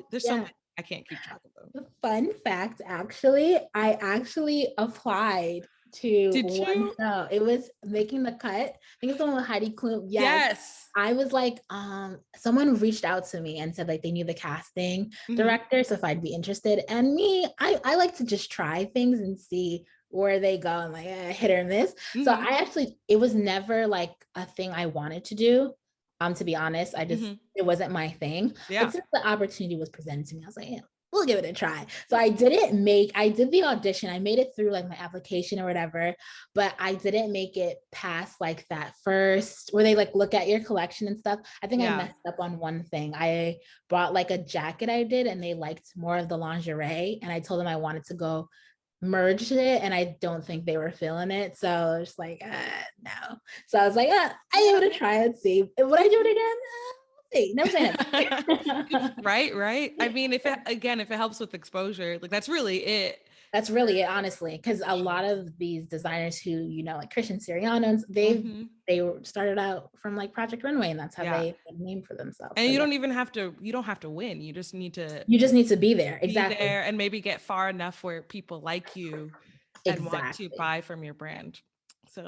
there's so Yeah. many, I can't keep track of them. Fun fact, actually, I actually applied to Did one you? show. It was Making the Cut. I think it's the one with Heidi Klum. Yes. Yes. I was like, someone reached out to me and said like they knew the casting Mhm. director, so if I'd be interested. And me, I like to just try things and see where they go and like hit or miss. So Mhm. I actually, it was never like a thing I wanted to do. To be honest, Mhm. it wasn't my thing. But Yeah. since the opportunity was presented to me, I was like, yeah, we'll give it a try. So I did the audition. I made it through like my application or whatever, but I didn't make it past like that first where they like look at your collection and stuff. I think I Yeah. messed up on one thing. I brought like a jacket I did and they liked more of the lingerie. And I told them I wanted to go merge it and I don't think they were feeling it. So it's like, no. So I was like, I give it a try and see. Would I do it again? See. Never say never. Right, right. I mean, if it helps with exposure, like that's really it. That's really it, honestly, because a lot of these designers who, like Christian Sirianos, Hmm. they started out from like Project Runway, and that's how Yeah. they made a name for themselves. And So yeah, you don't have to win. You just need to you just need to be there. be Exactly. there and maybe get far enough where people like you and want to Exactly. buy from your brand. That So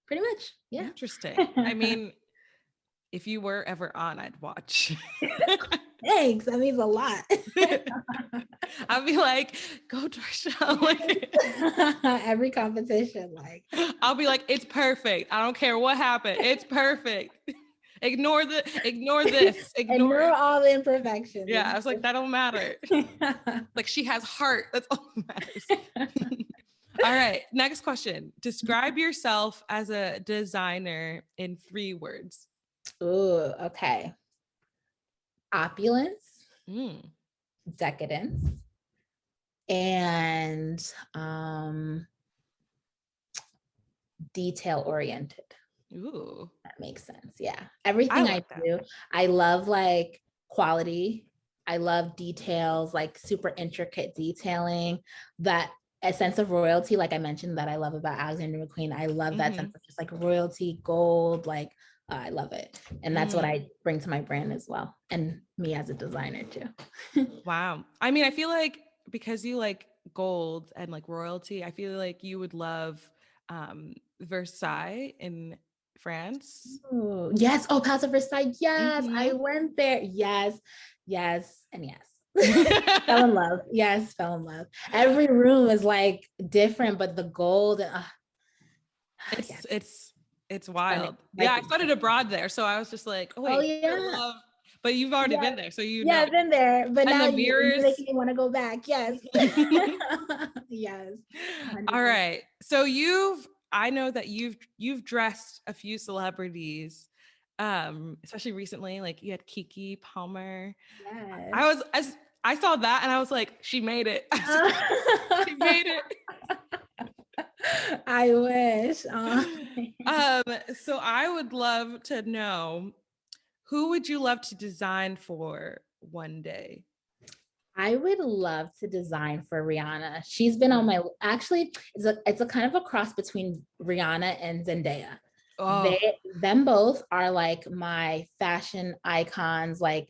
pretty much. Yeah. interesting. I mean, if you were ever on, I'd watch. Thanks. That means a lot. I'll be like, go Dorshelle. Every competition, like I'll be like, it's perfect. I don't care what happened. It's perfect. Ignore this. ignore Ignore. all the imperfections. Yeah, I was like, that don't matter. It's Like she has heart. That's all that matters. All right. Next question. Describe yourself as a designer in 3 words. Ooh, okay. Opulence, Mm. decadence, and detail oriented. Ooh. That makes sense. Yeah. I Everything I like that. do, I love like quality. I love details, like super intricate detailing, that a sense of royalty, like I mentioned, that I love about Alexander McQueen. I love that sense of just like royalty, gold, like I love it. And that's what I bring to my brand as well. And me as a designer too. Wow. I mean, I feel like because you like gold and like royalty, I feel like you would love Versailles in France. Oh, yes. Oh, Pass of Versailles. Yes. I Mhm. went there. Yes. Yes. And yes. Fell in love. Yes. Fell in love. Every room is like different, but the gold. Yeah. It's it's it's Stunning. wild. Yeah, Like, I studied abroad there, so I was just like, "Oh oh, wait, I yeah. love," but you've already Yeah. been there, so you Yeah. know. I've been there. But And now the you're mirrors. making me want to go back. Yes. Yes. All 100%. right. So I know that you've dressed a few celebrities, especially recently, like you had Kiki Palmer. I Yes. was as I saw that and I was like, she made it. She made it. I wish. Um, so I would love to know, who would you love to design for one day? I would love to design for Rihanna. She's been on my actually it's a kind of a cross between Rihanna and Zendaya. Oh, Them both are like my fashion icons. Like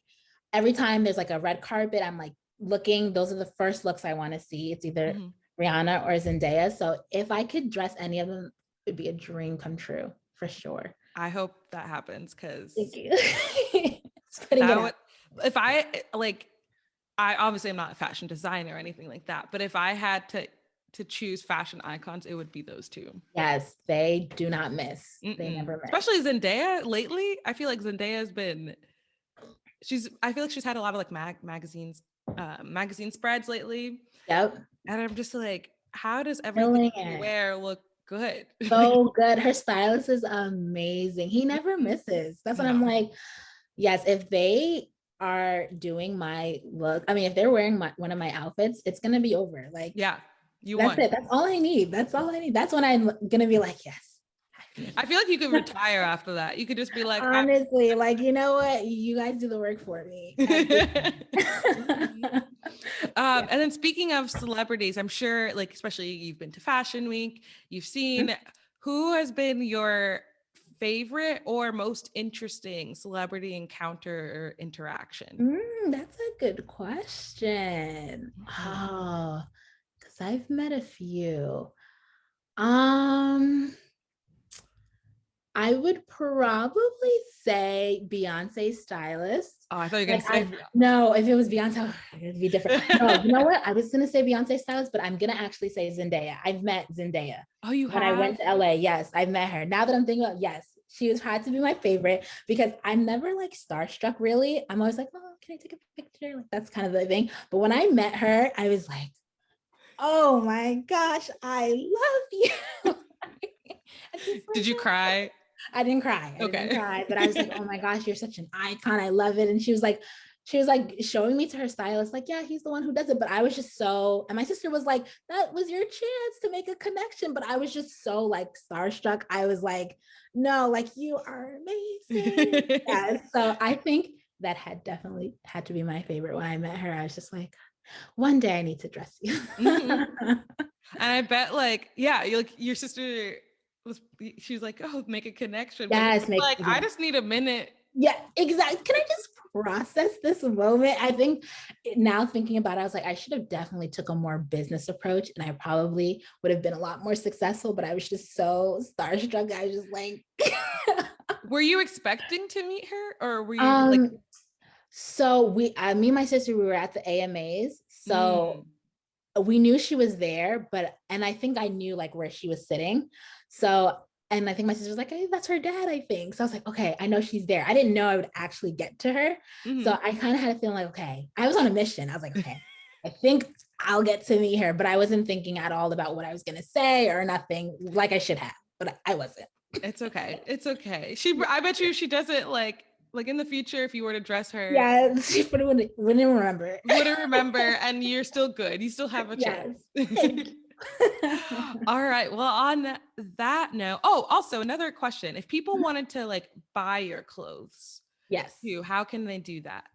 every time there's like a red carpet, I'm like looking, those are the first looks I want to see. It's either mhm. Rihanna or Zendaya. So if I could dress any of them, it'd be a dream come true for sure. I hope that happens Thank because you. Just putting it that out. would, if I like, I obviously am not a fashion designer or anything like that, but if I had to choose fashion icons, it would be those two. Yes, they do not miss. They Mm-mm. never miss. Especially Zendaya lately. I feel like Zendaya has been I feel like she's had a lot of like magazine spreads lately. Yep. And I'm just like, how does everything Killing she it. wear look good? So good. Her stylist is amazing. He never misses. That's what I'm No. like. Yes, if they are doing my look, I mean, if they're wearing one of my outfits, it's gonna be over. Like Yeah. You that's won. it. That's all I need. That's all I need. That's when I'm gonna be like, yes. I feel like you could retire after that. You could just be like, Honestly, like you know what? You guys do the work for me. Yeah. And then speaking of celebrities, I'm sure, like, especially you've been to Fashion Week, you've seen, who has been your favorite or most interesting celebrity encounter or interaction? That's a good question. Mhm. Oh, because I've met a few. Um, I would probably say Beyonce's stylist. Oh, I thought you were gonna Like say I Beyonce. no, if it was Beyonce, it'd be different. No, you know what? I was gonna say Beyonce stylist, but I'm gonna actually say Zendaya. I've met Zendaya Oh, you when I went have? to LA. Yes, I've met her. Now that I'm thinking about, yes, she was had to be my favorite because I'm never like starstruck really. I'm always like, oh, can I take a picture? Like that's kind of the thing. But when I met her, I was like, oh my gosh, I love you. And she's Did you like, cry? I didn't cry. I didn't Okay. cry, but I was like, oh my gosh, you're such an icon. I love it. And she was like showing me to her stylist, like, yeah, he's the one who does it. But I was just so, and my sister was like, that was your chance to make a connection. But I was just so like starstruck. I was like, no, like you are amazing. Yeah. So I think that had definitely had to be my favorite when I met her. I was just like, one day I need to dress you. Mhm. And I bet, like, yeah, you like your sister she was like, oh, make a connection, but Yes, you're make like, I yeah. just need a minute. Yeah, exactly. Can I just process this moment? I think now thinking about it, I was like, I should have definitely took a more business approach and I probably would have been a lot more successful, but I was just so starstruck. I was just like, Were you expecting to meet her, or were you like, um, so me and my sister, we were at the AMAs. So mm, we knew she was there, and I think I knew like where she was sitting. So, and I think my sister was like, hey, that's her dad, I think. So I was like, okay, I know she's there. I didn't know I would actually get to her. So mhm. I kind of had a feeling like, okay, I was on a mission. I was like, okay, I think I'll get to meet her, but I wasn't thinking at all about what I was going to say or nothing like I should have, but I wasn't. It's okay. It's okay. I bet you she doesn't like in the future, if you were to dress her, Yeah, she wouldn't remember. wouldn't remember, and you're still good. You still have a chance. Yes. Thank you. All right. Well, on that note, oh, also another question. If people wanted to like buy your clothes Yes. too, how can they do that?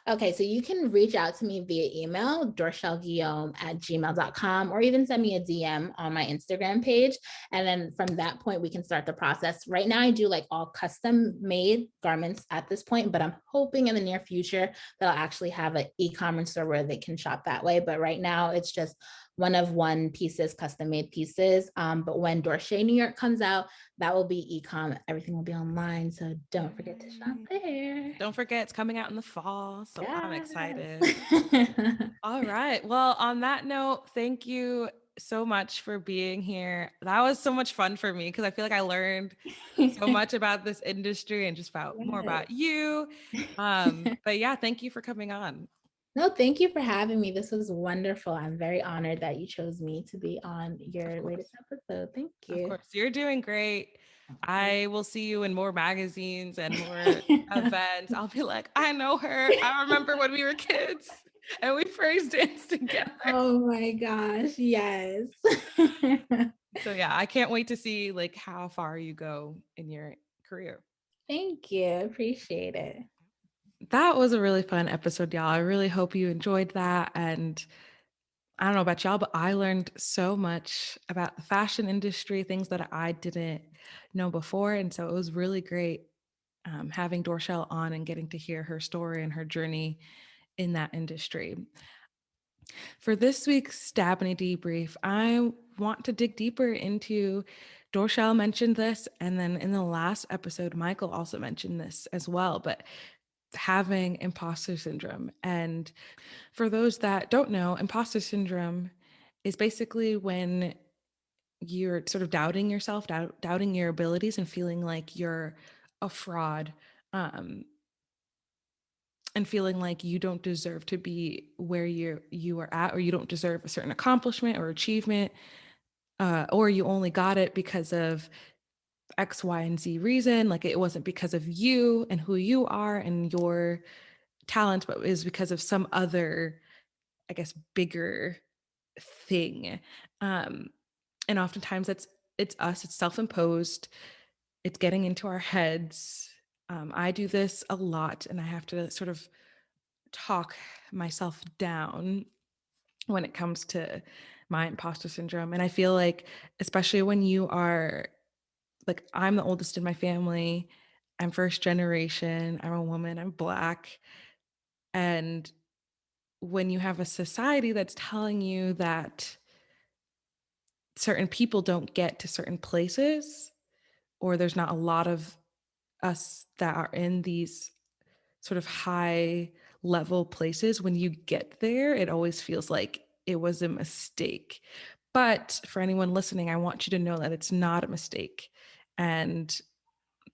Okay, so you can reach out to me via email, dorshelleguillaume@gmail.com, or even send me a DM on my Instagram page. And then from that point, we can start the process. Right now, I do like all custom made garments at this point, but I'm hoping in the near future that I'll actually have an e-commerce store where they can shop that way. But right now, it's just one of one pieces, custom made pieces. But when Dorshelle New York comes out, that will be e-com. Everything will be online. So don't forget to shop there. Don't forget, it's coming out in the fall. So I'm Yes. excited. All right. Well, on that note, thank you so much for being here. That was so much fun for me because I feel like I learned so much about this industry and just about more Yes. about you. But yeah, thank you for coming on. No, thank you for having me. This was wonderful. I'm very honored that you chose me to be on Of your latest course. episode. Thank Of you. course. You're doing great. Okay. I will see you in more magazines and more events. I'll be like, I know her. I remember when we were kids and we phrase danced together. Oh my gosh. Yes. So yeah, I can't wait to see like how far you go in your career. Thank you. Appreciate it. That was a really fun episode, y'all. I really hope you enjoyed that. And I don't know about y'all, but I learned so much about the fashion industry, things that I didn't know before. And so it was really great having Dorshelle on and getting to hear her story and her journey in that industry. For this week's Dabney debrief, I want to dig deeper into Dorshelle mentioned this, and then in the last episode, Michael also mentioned this as well, but having imposter syndrome. And for those that don't know, imposter syndrome is basically when you're sort of doubting yourself, doubting your abilities, and feeling like you're a fraud. Um, and feeling like you don't deserve to be where you are at, or you don't deserve a certain accomplishment or achievement, or you only got it because of X, Y, and Z reason. Like it wasn't because of you and who you are and your talent, but is because of some other, I guess, bigger thing. Um, and oftentimes it's us, it's self-imposed, it's getting into our heads. I do this a lot, and I have to sort of talk myself down when it comes to my imposter syndrome. And I feel like, especially when you are like, I'm the oldest in my family, I'm first generation, I'm a woman, I'm Black. And when you have a society that's telling you that certain people don't get to certain places, or there's not a lot of us that are in these sort of high level places, when you get there, it always feels like it was a mistake. But for anyone listening, I want you to know that it's not a mistake. And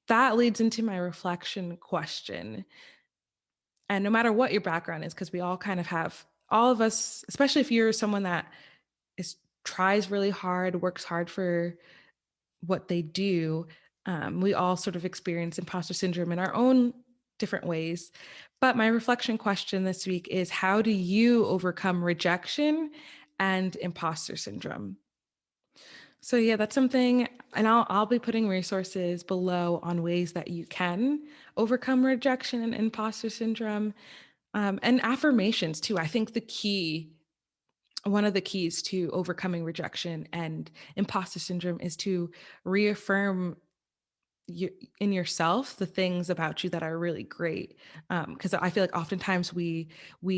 that leads into my reflection question. And no matter what your background is, because we all kind of have, all of us, especially if you're someone that is tries really hard, works hard for what they do, we all sort of experience imposter syndrome in our own different ways. But my reflection question this week is, how do you overcome rejection and imposter syndrome? So yeah, that's something, and I'll be putting resources below on ways that you can overcome rejection and imposter syndrome, and affirmations too. I think one of the keys to overcoming rejection and imposter syndrome is to reaffirm you, in yourself, the things about you that are really great. Because I feel like oftentimes we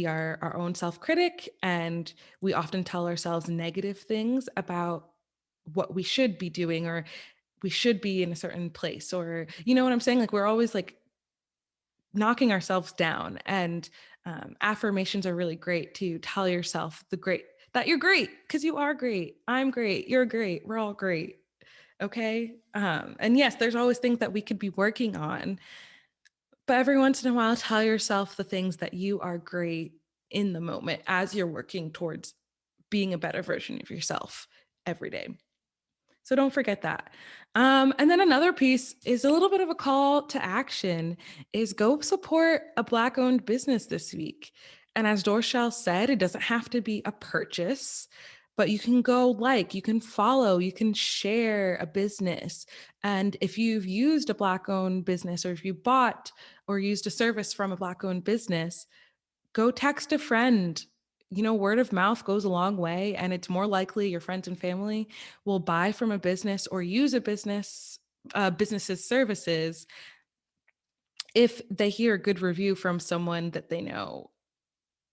are our own self-critic, and we often tell ourselves negative things about what we should be doing, or we should be in a certain place, or you know what I'm saying? Like we're always like knocking ourselves down. And affirmations are really great to tell yourself the great that you're great, because you are great. I'm great. You're great. We're all great. Okay. And yes, there's always things that we could be working on, but every once in a while, tell yourself the things that you are great in the moment as you're working towards. being a better version of yourself every day. So don't forget that. And then another piece is a little bit of a call to action is go support a Black-owned business this week. And as Dorshelle said, it doesn't have to be a purchase, but you can go you can follow, you can share a business. And if you've used a Black-owned business, or if you bought or used a service from a Black-owned business, go text a friend. Word of mouth goes a long way, and it's more likely your friends and family will buy from a business or use a business's services if they hear a good review from someone that they know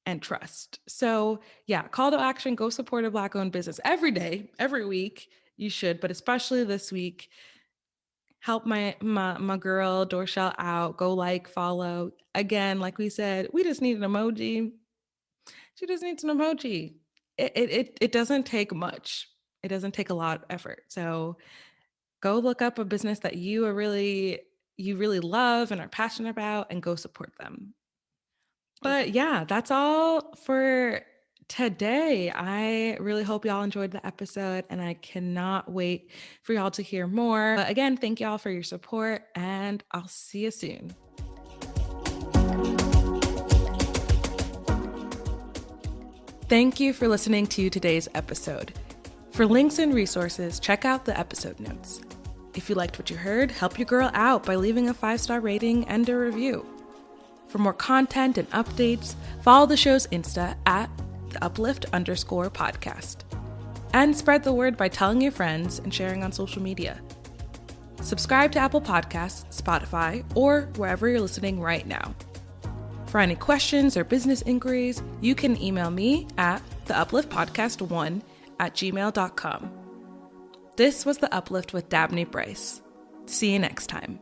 and trust. So yeah, call to action, go support a Black-owned business every day, every week. You should, but especially this week. Help my girl Dorshelle out. Go follow. Again, like we said, we just need an emoji. She just needs an emoji. It doesn't take much. It doesn't take a lot of effort. So go look up a business that you really love and are passionate about, and go support them. But yeah, that's all for today. I really hope y'all enjoyed the episode, and I cannot wait for y'all to hear more. But again, thank y'all for your support, and I'll see you soon. Thank you for listening to today's episode. For links and resources, check out the episode notes. If you liked what you heard, help your girl out by leaving a 5-star rating and a review. For more content and updates, follow the show's Insta at the @uplift_podcast. And spread the word by telling your friends and sharing on social media. Subscribe to Apple Podcasts, Spotify, or wherever you're listening right now. For any questions or business inquiries, you can email me at theupliftpodcast1@gmail.com. This was The Uplift with Dabney Brice. See you next time.